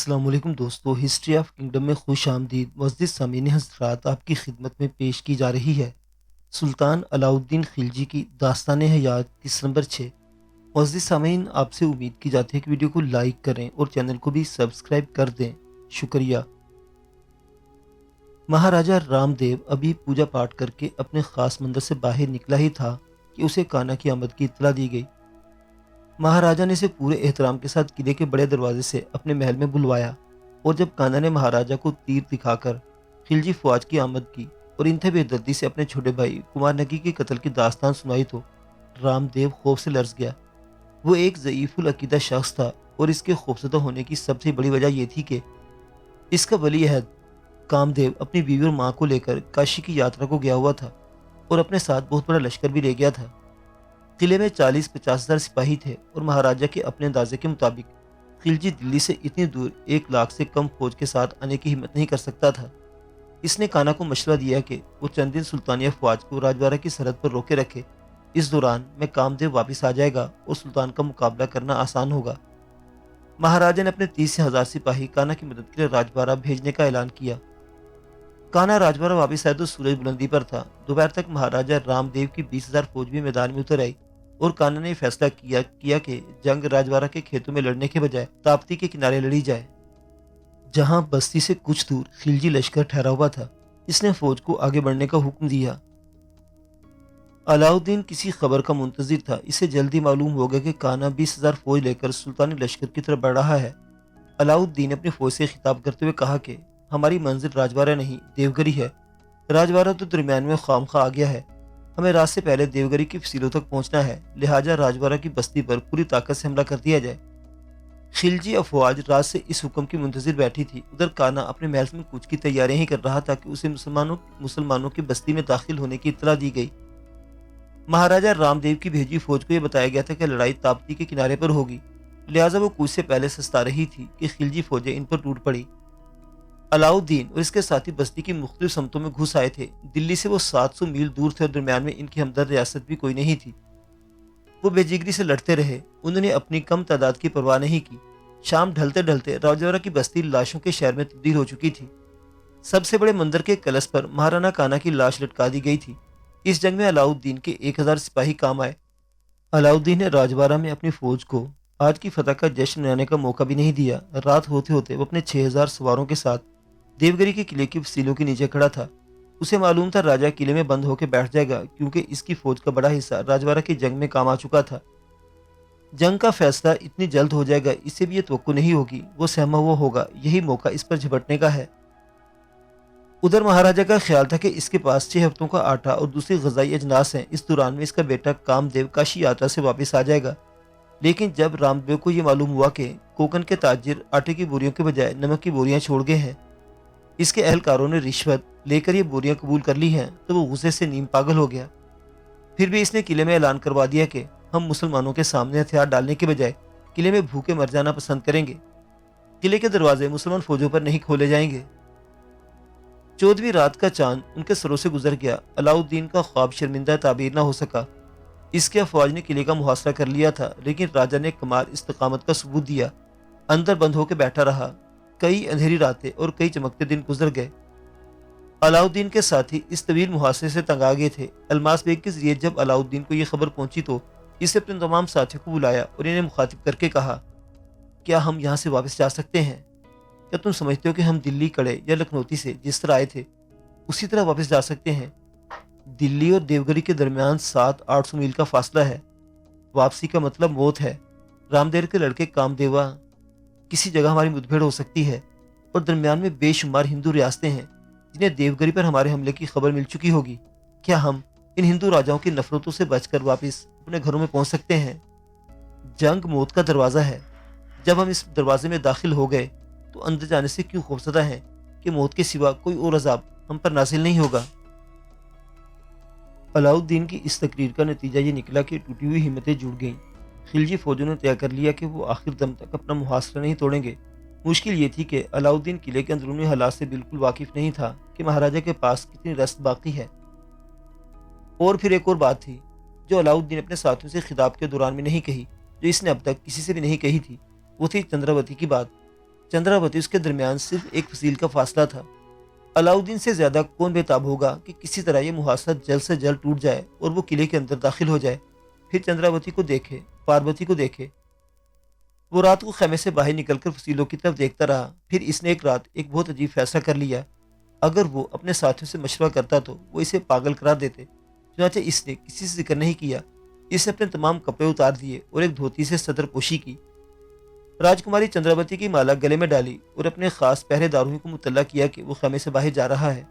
अस्सलाम वालेकुम दोस्तों, हिस्ट्री ऑफ किंगडम में खुश आमदीद। मुअज़्ज़िज़ सामीन हज़रात, आपकी खिदमत में पेश की जा रही है सुल्तान अलाउद्दीन खिलजी की दास्तान हयात किस्त नंबर 6। मुअज़्ज़िज़ सामीन, आपसे उम्मीद की जाती है कि वीडियो को लाइक करें और चैनल को भी सब्सक्राइब कर दें। शुक्रिया। महाराजा रामदेव अभी पूजा पाठ करके अपने खास मंदिर से बाहर निकला ही था कि उसे कान्हा की आमद की इत्तला दी गई। महाराजा ने इसे पूरे एहतराम के साथ किले के बड़े दरवाजे से अपने महल में बुलवाया, और जब कान्हा ने महाराजा को तीर दिखाकर खिलजी फौज की आमद की और इंतहा बेदर्दी से अपने छोटे भाई कुमार नगी के कत्ल की दास्तान सुनाई तो रामदेव खौफ से लर्ज गया। वो एक ज़ईफुल अकीदा शख्स था, और इसके खौफजदा होने की सबसे बड़ी वजह यह थी कि इसका वली अहद कामदेव अपनी बीवी और माँ को लेकर काशी की यात्रा को गया हुआ था और अपने साथ बहुत बड़ा लश्कर भी ले गया था। किले में 40-50 हज़ार सिपाही थे, और महाराजा के अपने अंदाजे के मुताबिक खिलजी दिल्ली से इतनी दूर 1 लाख से कम फौज के साथ आने की हिम्मत नहीं कर सकता था। इसने कान्हा को मशवरा दिया कि वो चंद दिन सुल्तानिया फौज को राजवाड़ा की सरहद पर रोके रखे। इस दौरान में कामदेव वापस आ जाएगा और सुल्तान का मुकाबला करना आसान होगा। महाराजा ने अपने 30 हज़ार सिपाही कान्हा की मदद के लिए राजवाड़ा भेजने का ऐलान किया। कान्हा राजवाड़ा वापस आए तो सूरज बुलंदी पर था। दोपहर तक महाराजा रामदेव की 20 हज़ार फौज भी मैदान में उतर आई, और कान्हा ने फैसला किया कि जंग राजवाड़ा के खेतों में लड़ने के बजाय ताप्ती के किनारे लड़ी जाए, जहां बस्ती से कुछ दूर खिलजी लश्कर ठहरा हुआ था। इसने फौज को आगे बढ़ने का हुक्म दिया। अलाउद्दीन किसी खबर का मुंतजिर था। इसे जल्दी मालूम हो गया कि कान्हा 20 हज़ार फौज लेकर सुल्तानी लश्कर की तरफ बढ़ रहा है। अलाउद्दीन ने अपनी फौज से खिताब करते हुए कहा कि हमारी मंजिल राजवाड़ा नहीं, देवगरी है। राजवाड़ा तो दरमियान में खामखा आ गया है। हमें रात से पहले देवगरी की फसीलों तक पहुंचना है, लिहाजा राजवाड़ा की बस्ती पर पूरी ताकत से हमला कर दिया जाए। खिलजी अफवाज रात से इस हुक्म की मुंतजिर बैठी थी। उधर कान्हा अपने महल में कूच की तैयारियां ही कर रहा था कि उसे मुसलमानों की बस्ती में दाखिल होने की इत्तला दी गई। महाराजा रामदेव की भेजी फौज को यह बताया गया था कि लड़ाई ताप्ती के किनारे पर होगी, लिहाजा वो कूच से पहले सस्ता रही थी कि खिलजी फौजें इन पर टूट पड़ी। अलाउद्दीन और इसके साथी बस्ती की मुख्तलिफ समतों में घुस आए थे। दिल्ली से वो 700 मील दूर थे और दरमियान में इनकी हमदर्द रियासत भी कोई नहीं थी। वो बेजिगरी से लड़ते रहे। उन्होंने अपनी कम तादाद की परवाह नहीं की। शाम ढलते ढलते राजौरा की बस्ती लाशों के शहर में तब्दील हो चुकी थी। सबसे बड़े मंदिर के कलश पर महाराणा कान्हा की लाश लटका दी गई थी। इस जंग में अलाउद्दीन के 1000 सिपाही काम आए। अलाउद्दीन ने राजवाड़ा में अपनी फौज को आज की फतह का जश्न मनाने का मौका भी नहीं दिया। रात होते होते वो अपने 6000 सवारों के साथ देवगिरी के किले की फसीलों के नीचे खड़ा था। उसे मालूम था राजा किले में बंद होकर बैठ जाएगा, क्योंकि इसकी फौज का बड़ा हिस्सा राजवाड़ा की जंग में काम आ चुका था। जंग का फैसला इतनी जल्द हो जाएगा, इससे भी ये तवक्को नहीं होगी। वो सहमा हुआ होगा, यही मौका इस पर झपटने का है। उधर महाराजा का ख्याल था कि इसके पास 6 हफ्तों का आटा और दूसरी गजाई अजनास हैं। इस दौरान में इसका बेटा कामदेव काशी यात्रा से वापस आ जाएगा। लेकिन जब रामदेव को ये मालूम हुआ कि कोकन के ताजिर आटे की बोरियों के बजाय नमक की बोरियां छोड़ गए हैं, इसके अहलकारों ने रिश्वत लेकर ये बोरियां कबूल कर ली हैं, तो वो गुस्से से नीम पागल हो गया। फिर भी इसने किले में ऐलान करवा दिया कि हम मुसलमानों के सामने हथियार डालने के बजाय किले में भूखे मर जाना पसंद करेंगे। किले के दरवाजे मुसलमान फौजों पर नहीं खोले जाएंगे। 14वीं रात का चांद उनके सरों से गुजर गया। अलाउद्दीन का ख्वाब शर्मिंदा ताबीर न हो सका। इसके अफवाज ने किले का मुहासरा कर लिया था, लेकिन राजा ने कमाल इस्तकामत का सबूत दिया। अंदर बंद होकर बैठा रहा। कई अंधेरी रातें और कई चमकते दिन गुजर गए। अलाउद्दीन के साथी इस तवील मुहासरे से तंग आ गए थे। अलमास बेग के जरिए जब अलाउद्दीन को यह खबर पहुंची तो इसने अपने तमाम साथियों को बुलाया और इन्हें मुखातिब करके कहा, क्या हम यहाँ से वापस जा सकते हैं? क्या तुम समझते हो कि हम दिल्ली कड़े या लखनौती से जिस तरह आए थे उसी तरह वापस जा सकते हैं? दिल्ली और देवगिरी के दरमियान 700-800 मील का फासला है। वापसी का मतलब मौत है। रामदेव के लड़के कामदेवा किसी जगह हमारी मुठभेड़ हो सकती है, और दरमियान में बेशुमार हिंदू रियासतें हैं जिन्हें देवगिरी पर हमारे हमले की खबर मिल चुकी होगी। क्या हम इन हिंदू राजाओं की नफरतों से बचकर वापस अपने घरों में पहुंच सकते हैं? जंग मौत का दरवाजा है। जब हम इस दरवाजे में दाखिल हो गए तो अंदर जाने से क्यों खौफजदा हैं कि मौत के सिवा कोई और अजाब हम पर नाजिल नहीं होगा। अलाउद्दीन की इस तकरीर का नतीजा ये निकला कि टूटी हुई हिम्मतें जुड़ गईं। खिलजी फौजों ने तय कर लिया कि वो आखिर दम तक अपना मुहासरा नहीं तोड़ेंगे। मुश्किल ये थी कि अलाउद्दीन किले के अंदरूनी हालात से बिल्कुल वाकिफ नहीं था कि महाराजा के पास कितनी रस्त बाकी है। और फिर एक और बात थी जो अलाउद्दीन अपने साथियों से खिताब के दौरान में नहीं कही, जो इसने अब तक किसी से भी नहीं कही थी। वो थी चंद्रावती की बात। चंद्रावती उसके दरमियान सिर्फ एक फसील का फासला था। अलाउद्दीन से ज्यादा कौन बेताब होगा कि किसी तरह ये मुहासरा जल्द से जल्द टूट जाए और वो किले के अंदर दाखिल हो जाए, फिर चंद्रावती को देखे, पार्वती को देखे। वो रात को खेमे से बाहर निकलकर फसीलों की तरफ देखता रहा। फिर इसने एक रात एक बहुत अजीब फैसला कर लिया। अगर वो अपने साथियों से मशवरा करता तो वो इसे पागल करार देते। चुनांचे इसने किसी से जिक्र नहीं किया। इसने अपने तमाम कपड़े उतार दिए और एक धोती से सतर पोशी की। राजकुमारी चंद्रावती की माला गले में डाली और अपने खास पहरेदारों को मुतल्ला किया कि वो खेमे से बाहर जा रहा है।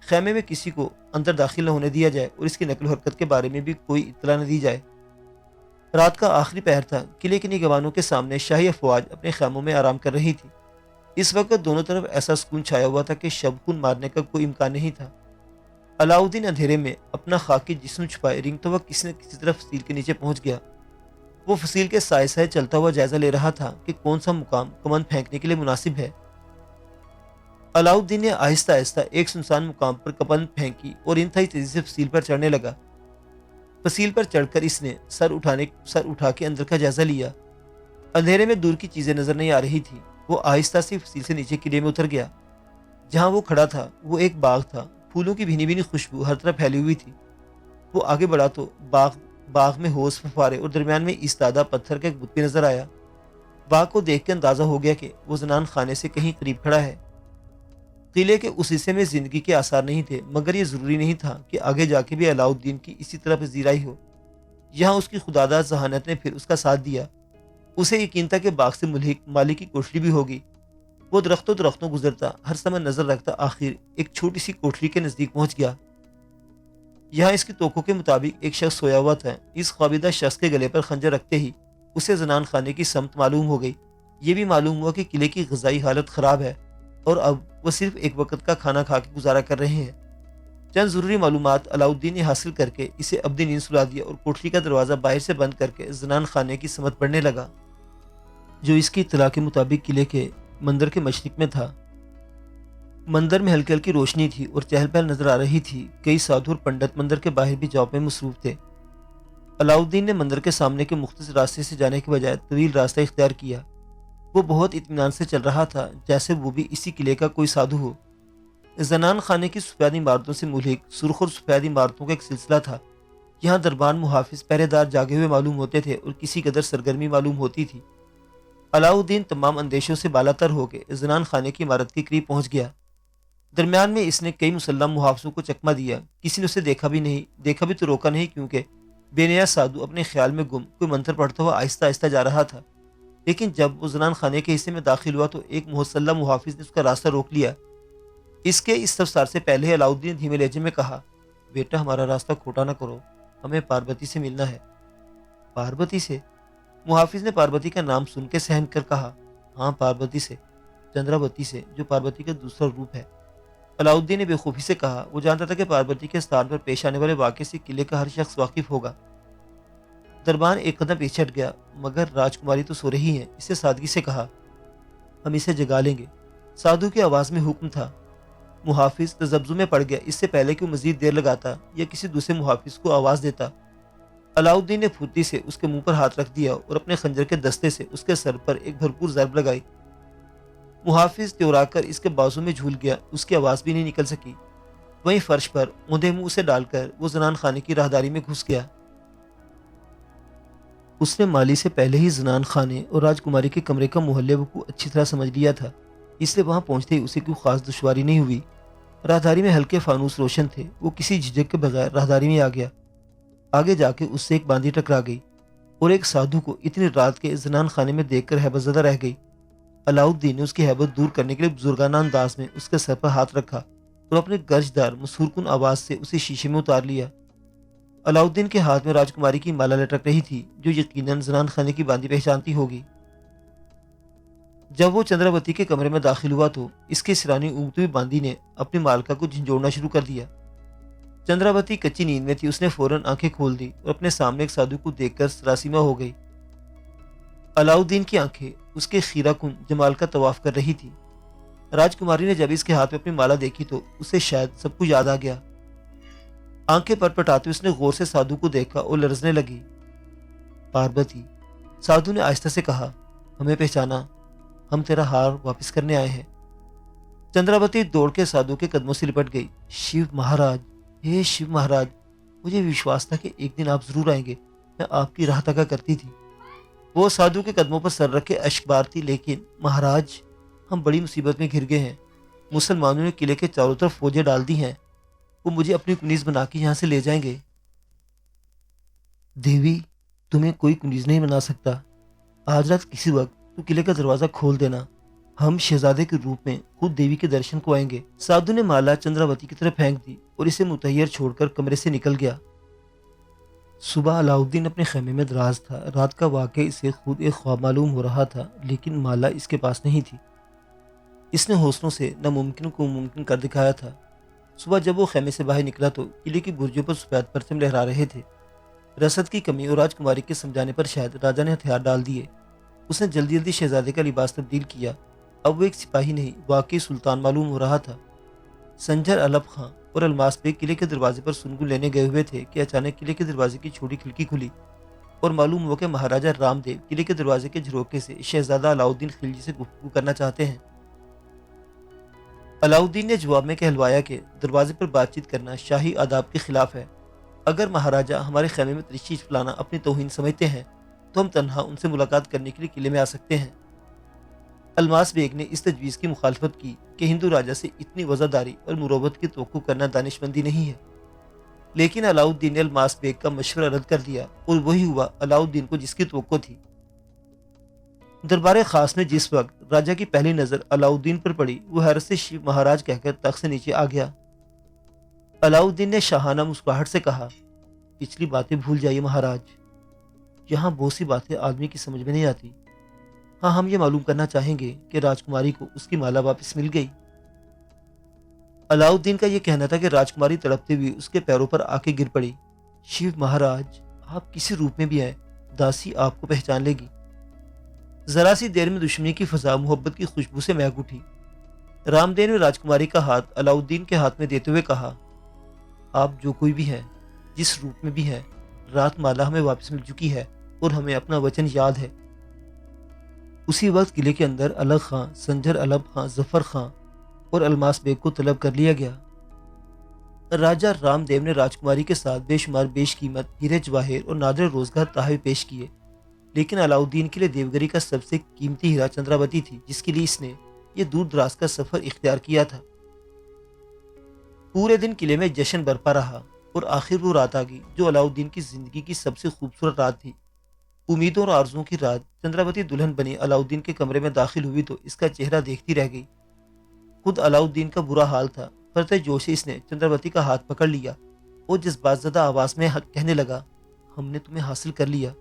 खेमे में किसी को अंदर दाखिल न होने दिया जाए और इसकी नकल हरकत के बारे में भी कोई इत्तला न दी जाए। रात का आखिरी पहर था। किले के निगरानों के सामने शाही अफवाज अपने खेमों में आराम कर रही थी। इस वक्त दोनों तरफ ऐसा सुकून छाया हुआ था कि शब-खून मारने का कोई इम्कान नहीं था। अलाउद्दीन अंधेरे में अपना खाकी जिस्म छुपाए रेंगता हुआ किसी न किसी तरफ फसील के नीचे पहुंच गया। वो फसील के साए साए चलता हुआ जायजा ले रहा था कि कौन सा मुकाम कमंद फेंकने के लिए मुनासिब है। अलाउद्दीन ने आहिस्ता आहिस्ता एक सुनसान मुकाम पर कमंद फेंकी और इंतहाई तेजी से फसील पर चढ़ने लगा। फसील पर चढ़कर इसने सर उठा के अंदर का जायजा लिया। अंधेरे में दूर की चीजें नजर नहीं आ रही थी। वो आहिस्ता से फसील से नीचे किले में उतर गया। जहां वो खड़ा था वो एक बाग था। फूलों की भीनी भीनी खुशबू हर तरफ फैली हुई थी। वो आगे बढ़ा तो बाग में होश फुफारे और दरमियान में इस्तादा पत्थर का एक बुत भी नजर आया। बाग को देख के अंदाजा हो गया कि वो जनान खाने से कहीं करीब खड़ा है। किले के उस हिस्से में जिंदगी के आसार नहीं थे, मगर ये जरूरी नहीं था कि आगे जाके भी अलाउद्दीन की इसी तरह पजीराई हो। यहाँ उसकी खुदादा जहानत ने फिर उसका साथ दिया। उसे यकीन था कि बाग से मुल्हिक मालिक की कोठरी भी होगी। वो दरख्तों गुजरता, हर समय नजर रखता, आखिर एक छोटी सी कोठरी के नजदीक पहुंच गया। यहाँ इसकी तोखों के मुताबिक एक शख्स सोया हुआ था। इस ख्वाबिदा शख्स के गले पर खंजर रखते ही उसे जनान खाने की समत मालूम हो गई। ये भी मालूम हुआ कि किले की ग़िज़ाई हालत खराब है और अब वो सिर्फ एक वक्त का खाना खा के गुजारा कर रहे हैं। चंद जरूरी मालूमात अलाउद्दीन ने हासिल करके इसे अब्दी नींद सुला दिया और कोठरी का दरवाजा बाहर से बंद करके जनान खाने की समत पढ़ने लगा, जो इसकी इत्तला के मुताबिक किले के मंदिर के मशरिक में था। मंदिर में हल्की हल्की रोशनी थी और चहल पहल नजर आ रही थी। कई साधु और पंडित मंदिर के बाहर भी जॉब में मसरूफ थे। अलाउद्दीन ने मंदिर के सामने के मुख्तलिफ रास्ते से जाने के बजाय तवील रास्ता इख्तियार किया। वो बहुत इत्मीनान से चल रहा था, जैसे वो भी इसी किले का कोई साधु हो। जनान खाने की सफेद इमारतों से मुल्हिक सुर्ख और सफेद इमारतों का एक सिलसिला था। यहाँ दरबान मुहाफिज पहरेदार जागे हुए मालूम होते थे और किसी कदर सरगर्मी मालूम होती थी। अलाउद्दीन तमाम अंदेशों से बालातर होकर जनान खाने की इमारत के करीब पहुंच गया। दरमियान में इसने कई मुसल्लम मुहाफिजों को चकमा दिया। किसी ने उसे देखा भी तो रोका नहीं, क्योंकि बेनिया साधु अपने ख्याल में गुम कोई मंत्र पढ़ता हुआ आहिस्ता आहिस्ता जा रहा था। लेकिन जब वो जनान खाने के हिस्से में दाखिल हुआ तो एक मुसल्लम मुहाफिज ने उसका रास्ता रोक लिया। इसके इस तफसार से पहले अलाउद्दीन धीमे लहजे में कहा, बेटा हमारा रास्ता खोटा ना करो, हमें पार्वती से मिलना है। पार्वती से? मुहाफिज ने पार्वती का नाम सुन के सहन कर कहा, हाँ पार्वती से, चंद्रावती से, जो पार्वती का दूसरा रूप है। अलाउद्दीन ने बेखूफी से कहा। वो जानता था कि पार्वती के स्थान पर पेश आने वाले वाक़े से किले का हर शख्स वाकिफ होगा। दरबान एक कदम पीछे हट गया, मगर राजकुमारी तो सो रही है। इससे सादगी से कहा, हम इसे जगा लेंगे। साधु की आवाज़ में हुक्म था। मुहाफिज तजब्जु में पड़ गया। इससे पहले कि वो मजीद देर लगाता या किसी दूसरे मुहाफिज को आवाज़ देता, अलाउद्दीन ने फुर्ती से उसके मुंह पर हाथ रख दिया और अपने खंजर के दस्ते से उसके सर पर एक भरपूर ज़रब लगाई। मुहाफिज त्योराकर इसके बाजू में झूल गया। उसकी आवाज़ भी नहीं निकल सकी। वहीं फर्श पर औंधे मुंह से डालकर वो जनान खाने की राहदारी में घुस गया। उसने माली से पहले ही जनान खाने और राजकुमारी के कमरे का मोहल्ले को अच्छी तरह समझ लिया था, इसलिए वहां पहुंचते ही उसे कोई खास दुश्वारी नहीं हुई। राहदारी में हल्के फानूस रोशन थे। वो किसी झिझक के बगैर राहदारी में आ गया। आगे जाके उससे एक बांदी टकरा गई और एक साधु को इतनी रात के जनान खाने में देखकर हैबतज़दा रह गई। अलाउद्दीन ने उसकी हैबत दूर करने के लिए बुजुर्गाना अंदाज में उसके सर पर हाथ रखा और अपने गर्जदार मसूरकुन आवाज से उसे शीशे में उतार लिया। अलाउद्दीन के हाथ में राजकुमारी की माला लटक रही थी, जो यकीनन जनान खाने की बांदी पहचानती होगी। जब वो चंद्रावती के कमरे में दाखिल हुआ तो इसके सिरानी ऊँगती हुई बांदी ने अपनी मालका को झंझोड़ना शुरू कर दिया। चंद्रावती कच्ची नींद में थी। उसने फौरन आंखें खोल दी और अपने सामने एक साधु को देखकर सरासीमा हो गई। अलाउद्दीन की आंखें उसके खीराकुन जमाल का तवाफ कर रही थी। राजकुमारी ने जब इसके हाथ में अपनी माला देखी तो उसे शायद सब कुछ याद आ गया। आंखें पटपटाते उसने गौर से साधु को देखा और लरजने लगी। पार्वती, साधु ने आहिस्ता से कहा, हमें पहचाना? ہم تیرا ہار واپس کرنے آئے ہیں۔ چندراوتی دوڑ کے سادھو کے قدموں سے لپٹ گئی۔ شیو مہاراج، ہے شیو مہاراج، مجھے وشواس تھا کہ ایک دن آپ ضرور آئیں گے، میں آپ کی راہ تکا کرتی تھی۔ وہ سادھو کے قدموں پر سر رکھ کے اشک بارتی، لیکن مہاراج، ہم بڑی مصیبت میں گھر گئے ہیں۔ مسلمانوں نے قلعے کے چاروں طرف فوجیں ڈال دی ہیں، وہ مجھے اپنی کنیز بنا کے یہاں سے لے جائیں گے۔ دیوی، تمہیں کوئی کنیز نہیں بنا سکتا۔ آج رات کسی وقت تو قلعے کا دروازہ کھول دینا، ہم شہزادے کے روپ میں خود دیوی کے درشن کو آئیں گے۔ سادھو نے مالا چندراوتی کی طرف پھینک دی اور اسے متحیر چھوڑ کر کمرے سے نکل گیا۔ صبح علاؤدین اپنے خیمے میں دراز تھا۔ رات کا واقعہ اسے خود ایک خواب معلوم ہو رہا تھا، لیکن مالا اس کے پاس نہیں تھی۔ اس نے حوصلوں سے ناممکن کو ممکن کر دکھایا تھا۔ صبح جب وہ خیمے سے باہر نکلا تو قلعے کی برجوں پر سفید پرچم لہرا رہے تھے۔ رسد کی کمی اور راجکماری کے سمجھانے پر شاید راجا نے ہتھیار ڈال دیے۔ اس نے جلدی جلدی شہزادے کا لباس تبدیل کیا۔ اب وہ ایک سپاہی نہیں، واقعی سلطان معلوم ہو رہا تھا۔ سنجر علب خاں اور الماس بیگ قلعے کے دروازے پر سنگو لینے گئے ہوئے تھے کہ اچانک قلعے کے دروازے کی چھوٹی کھڑکی کھلی اور معلوم ہوا کہ مہاراجا رام دیو قلعے کے دروازے کے جھروکے سے شہزادہ علاؤدین خلجی سے گفتگو کرنا چاہتے ہیں۔ علاؤدین نے جواب میں کہلوایا کہ دروازے پر بات چیت کرنا شاہی آداب کے خلاف ہے۔ اگر مہاراجا ہمارے خیمے میں تشریف لانا اپنی توہین سمجھتے ہیں تو ہم تنہا ان سے ملاقات کرنے کے لیے قلعے میں آ سکتے ہیں۔ الماس بیگ نے اس تجویز کی مخالفت کی کہ ہندو راجا سے اتنی وزاداری اور مروت کی توقع کرنا دانشمندی نہیں ہے، لیکن علاؤدین نے الماس بیگ کا مشورہ رد کر دیا اور وہی ہوا علاؤدین کو جس کی توقع تھی۔ دربار خاص میں جس وقت راجا کی پہلی نظر علاؤدین پر پڑی، وہ حیرت سے شیو مہاراج کہہ کر تخت سے نیچے آ گیا۔ علاؤدین نے شاہانہ مسکراہٹ سے کہا، پچھلی باتیں بھول جائیے مہاراج، یہاں بہت سی باتیں آدمی کی سمجھ میں نہیں آتی۔ ہاں، ہم یہ معلوم کرنا چاہیں گے کہ راجکماری کو اس کی مالا واپس مل گئی۔ علاؤدین کا یہ کہنا تھا کہ راجکماری تڑپتے ہوئی اس کے پیروں پر آ کے گر پڑی۔ شیو مہاراج، آپ کسی روپ میں بھی ہیں، داسی آپ کو پہچان لے گی۔ ذرا سی دیر میں دشمنی کی فضا محبت کی خوشبو سے مہک اٹھی۔ رام دیو نے راجکماری کا ہاتھ علاؤدین کے ہاتھ میں دیتے ہوئے کہا، آپ جو کوئی بھی ہیں، جس روپ میں بھی ہیں، رات مالا ہمیں واپس مل چکی ہے اور ہمیں اپنا وچن یاد ہے۔ اسی وقت قلعے کے اندر الغ خاں، سنجر علب خاں، ظفر خاں اور الماس بیگ کو طلب کر لیا گیا۔ راجا رام دیو نے راجکماری کے ساتھ بے شمار بیش قیمت ہیرے جواہر اور نادر روزگار تحائف پیش کیے، لیکن علاؤدین کے لیے دیوگری کا سب سے قیمتی ہیرا چندراوتی تھی، جس کے لیے اس نے یہ دور دراز کا سفر اختیار کیا تھا۔ پورے دن قلعے میں جشن برپا رہا اور آخر وہ رات آ گئی جو علاؤدین کی زندگی کی سب سے خوبصورت رات تھی۔ امیدوں اور آرزوؤں کی رات۔ چندراوتی دلہن بنی علاؤدین کے کمرے میں داخل ہوئی تو اس کا چہرہ دیکھتی رہ گئی۔ خود علاؤدین کا برا حال تھا۔ پرتے جوش اس نے چندراوتی کا ہاتھ پکڑ لیا اور جذبات زدہ آواز میں کہنے لگا، ہم نے تمہیں حاصل کر لیا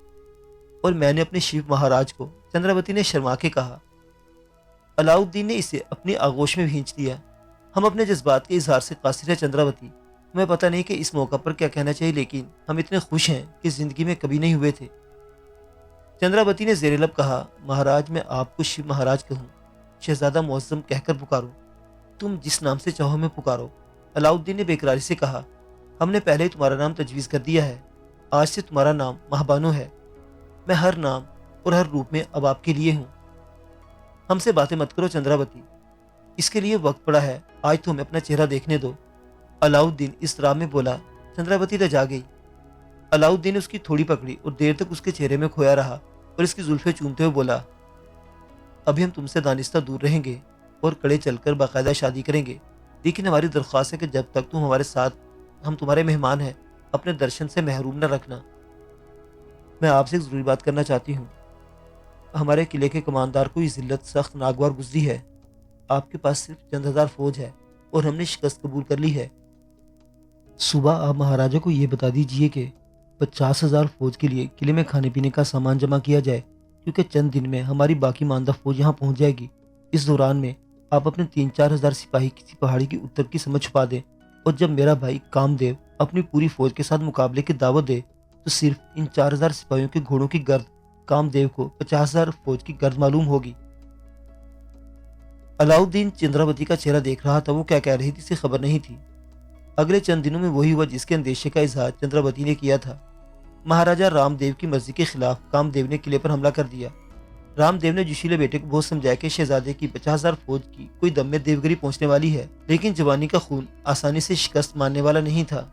اور میں نے اپنے شیو مہاراج کو۔ چندراوتی نے شرما کے کہا۔ علاؤدین نے اسے اپنی آغوش میں بھینچ دیا۔ ہم اپنے جذبات کے اظہار سے قاصر ہے چندراوتی، ہمیں پتہ نہیں کہ اس موقع پر کیا کہنا چاہیے، لیکن ہم اتنے خوش ہیں کہ زندگی میں کبھی نہیں ہوئے تھے۔ چندراوتی نے زیر لب کہا، مہاراج میں آپ کو شیو مہاراج کہوں، شہزادہ معظم کہہ کر پکارو، تم جس نام سے چاہو میں پکارو۔ علاؤدین نے بے قراری سے کہا، ہم نے پہلے ہی تمہارا نام تجویز کر دیا ہے، آج سے تمہارا نام مہابانو ہے۔ میں ہر نام اور ہر روپ میں اب آپ کے لیے ہوں۔ ہم سے باتیں مت کرو چندراوتی، اس کے لیے وقت پڑا ہے، آج تو ہمیں اپنا چہرہ دیکھنے دو۔ علاؤدین اس طرح میں بولا۔ چندراوتی لجا گئی۔ علاؤدین نے اس کی تھوڑی پکڑی اور دیر تک اس کے چہرے میں کھویا رہا اور اس کی زلفیں چومتے ہوئے بولا، ابھی ہم تم سے دانستہ دور رہیں گے اور کڑے چل کر باقاعدہ شادی کریں گے، لیکن ہماری درخواست ہے کہ جب تک تم ہمارے ساتھ، ہم تمہارے مہمان ہیں، اپنے درشن سے محروم نہ رکھنا۔ میں آپ سے ایک ضروری بات کرنا چاہتی ہوں۔ ہمارے قلعے کے کماندار کو یہ ذلت سخت ناگوار گزری ہے۔ آپ کے پاس صرف چند ہزار فوج ہے اور ہم نے شکست قبول کر لی ہے۔ صبح آپ مہاراجا کو یہ بتا دیجئے کہ 50,000 فوج کے لیے قلعے میں کھانے پینے کا سامان جمع کیا جائے، کیونکہ چند دن میں ہماری باقی ماندہ فوج یہاں پہنچ جائے گی۔ اس دوران میں آپ اپنے 3-4 ہزار سپاہی کسی پہاڑی کی اتر کی سمجھ چھپا دیں، اور جب میرا بھائی کامدیو اپنی پوری فوج کے ساتھ مقابلے کی دعوت دے تو صرف ان 4,000 سپاہیوں کے گھوڑوں کی گرد کامدیو کو 50,000 فوج کی گرد معلوم ہوگی۔ علاؤدین چندراوتی کا چہرہ دیکھ رہا تھا، وہ کیا کہہ رہی تھی اسے خبر نہیں تھی۔ اگلے چند دنوں میں وہی ہوا جس کے اندیشے کا اظہار چندراوتی نے کیا تھا۔ مہاراجا رام دیو کی مرضی کے خلاف کامدیو نے قلعے پر حملہ کر دیا۔ رام دیو نے جوشیلے بیٹے کو بہت سمجھایا کہ شہزادے کی 50,000 فوج کی کوئی دم میں دیوگری پہنچنے والی ہے، لیکن جوانی کا خون آسانی سے شکست ماننے والا نہیں تھا۔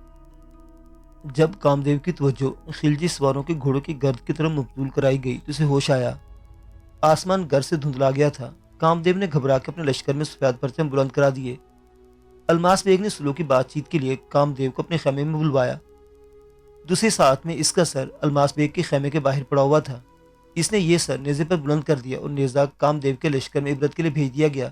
جب کامدیو کی توجہ خلجی سواروں کے گھوڑوں کی گرد کی طرف مبذول کرائی گئی تو اسے ہوش آیا۔ آسمان گر سے دھندلا گیا تھا۔ کامدیو نے گھبرا کے اپنے لشکر میں سفید پرچم بلند کرا دیے۔ الماس بیگ نے سلو کی بات چیت کے لیے کامدیو کو اپنے خیمے میں بلوایا۔ دوسری ساتھ میں اس کا سر الماس بیگ کے خیمے کے باہر پڑا ہوا تھا۔ اس نے یہ سر نیزے پر بلند کر دیا اور نیزہ کامدیو کے لشکر میں عبرت کے لیے بھیج دیا گیا۔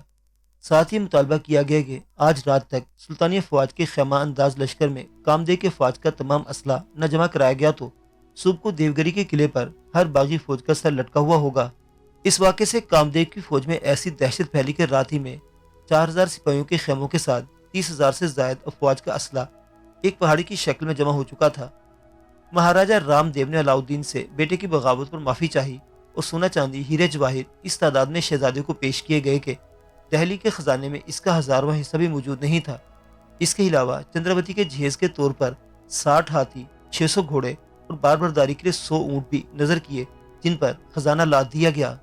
ساتھ ہی مطالبہ کیا گیا کہ آج رات تک سلطانی افواج کے خیمہ انداز لشکر میں کامدیو کے فوج کا تمام اسلحہ نہ جمع کرایا گیا تو صبح کو دیوگری کے قلعے پر ہر باغی فوج کا سر لٹکا ہوا ہوگا۔ اس واقعے سے کامدیو کی فوج میں ایسی دہشت پھیلی کہ رات ہی میں 4,000 سپاہیوں کے خیموں کے ساتھ 30,000 سے زائد افواج کا اسلحہ ایک پہاڑی کی شکل میں جمع ہو چکا تھا۔ مہاراجہ رام دیو نے علاؤدین سے بیٹے کی بغاوت پر معافی چاہی اور سونا چاندی ہیرے جواہر اس تعداد میں شہزادے کو پیش کیے گئے کہ دہلی کے خزانے میں اس کا 1000واں حصہ بھی موجود نہیں تھا۔ اس کے علاوہ چندراوتی کے جہیز کے طور پر 60 ہاتھی، 600 گھوڑے اور بار برداری کے لیے 100 اونٹ بھی نظر کیے، جن پر خزانہ لاد دیا گیا۔